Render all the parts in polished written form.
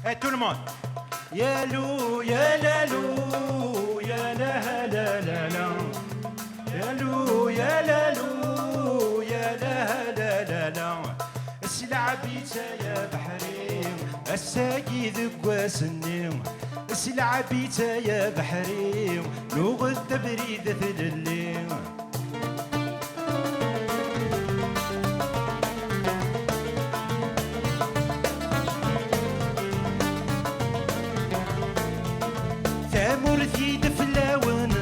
Et tout le monde. يا لو يا لا لو يا لا لا لا لا يا لو يا لا لو يا لا لا لا لا السلعبيت يا بحري الساقي ذق سنين السلعبيت يا بحري لغة تبريد ثللين ثامورثي دفلاون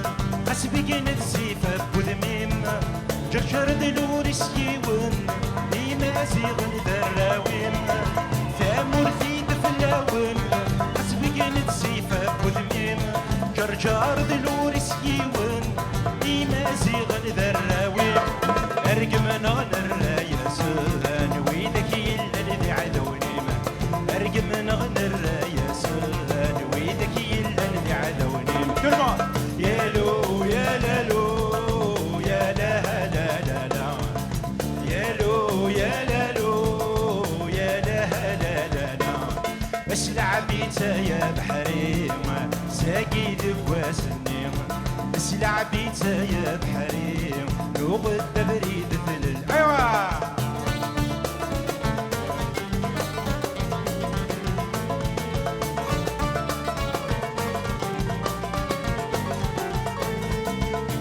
حسبي نفسيفة بوذميم جرجر دلور سيون ديما زيغن ذراوين ثامورثي دفلاون حسبي نفسيفة بوذميم جرجر دلور سيون ديما زيغن ذراوين ارقمنا نرايا سهان ويدك يلا الذي عذونيم ارقمنا نرايا سهان ويدك يلا الذي عذونيم يا لو يا لا لو يا لا لا لا لا يا لو يا لا لو يا لا لا لا لا بس لعبيت يا بحري ساقي ذواس النيم بس لعبيت يا بحري لغة تبريد ثلل ايوا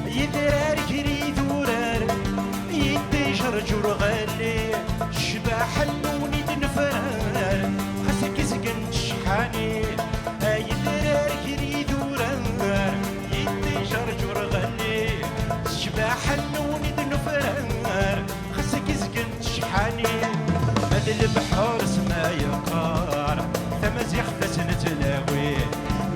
يدرار كري ثورار يدي جرجر غالي شباح النوني تنفرار خسك سكن شحاني يدرار كري ثورار يدي جرجر غالي شباح النوني تنفرار خسك سكن شحاني مد البحر سما يقار تمازيخ تلاوي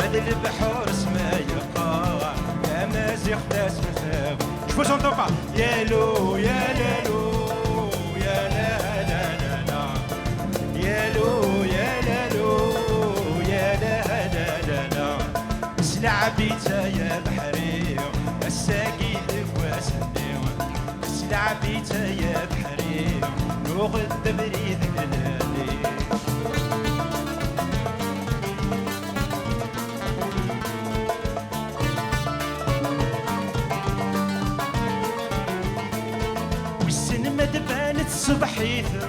مد البحر سما يقار تمازيخ تسمثاوي شفو سنطوقة يا لو يا لا لو يا لا لا لا لا يا لو يا لا لو يا لا لا لا لا سلعبيت يا بحري الساقي ذواس النيم سلعبيت يا بحري لغة تبريد هلالي والسن ما تبانت صبحيثة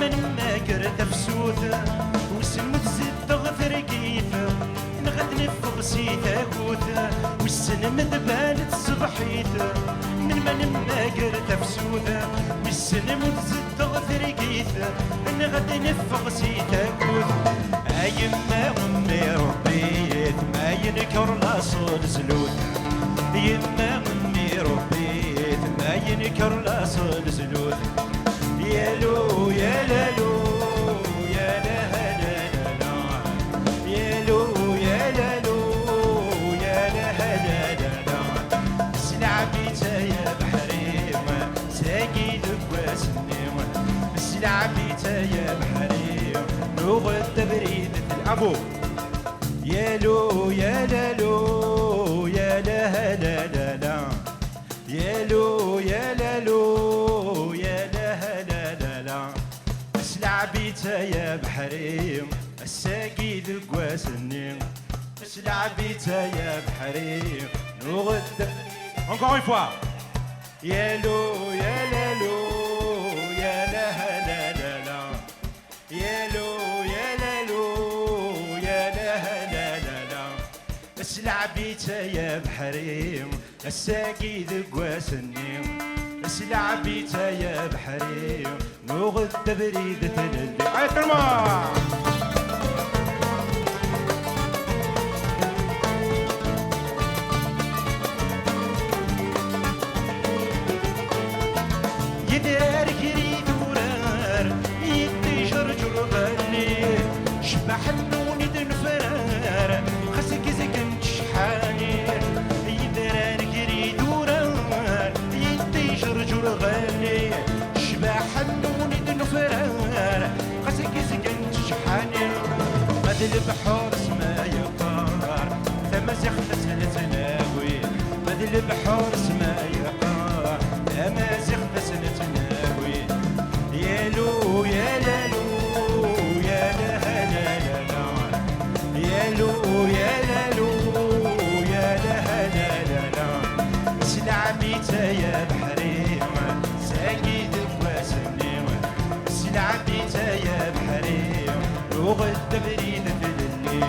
من ما كرت فسوثة والسن تزيد تغفر كيفة نغد نفغ سيثة كوثة والسن ما تبانت صبحيثة من ما كرت فسوثة والسن تزيد تغفر كيفة نغد نفغ سيثة كوثة أيما أمي ربيت ما ينكر لا صوت سلوثة يما أمي ربيت ما ينكر لا صوت سلوثة يا لو يا لا لو يا لا لا لا لا يا لو يا لا لو يا لا لا لا لا سلعبيت يا بحري ساقي ذواس النيم سلعبيت يا بحري لغة تبريد الأبو يا لو يا لا لو يا لا لا لا لا يا لو يا لا لو يا لا لا لا لا اسلعبيت يا بحري الساقي ذقواس النيم اسلعبيت يا بحري نغد encore une fois يا لو يا لا لو يا لا لا لا لا يا لو يا لا لو يا لا لا لا لا اسلعبيت يا بحري الساقي ذقواس النيم اسلعبيت يا بحري نغد تبريد ثلل عيط الماء يدار كريد ورار يدي جرجر غالي شبح النوني تنفرار خسك زكن شحاني يدار كريد ورار يدي جرجر غالي شبح النوني تنفرار خسك زكن شحاني وغدا بريد في الليل.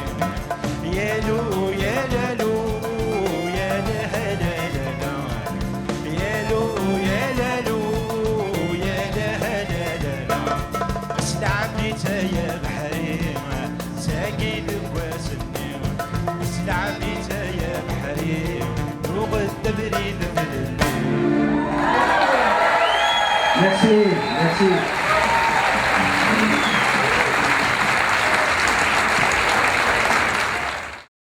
يا لو يا لالو يا لا لا لا لا، يا لو يا لالو يا لا لا لا لا. سلعبيت يا بحري ساقي لواس النيل، سلعبيت يا بحري وغدا بريد في الليل. Merci, merci.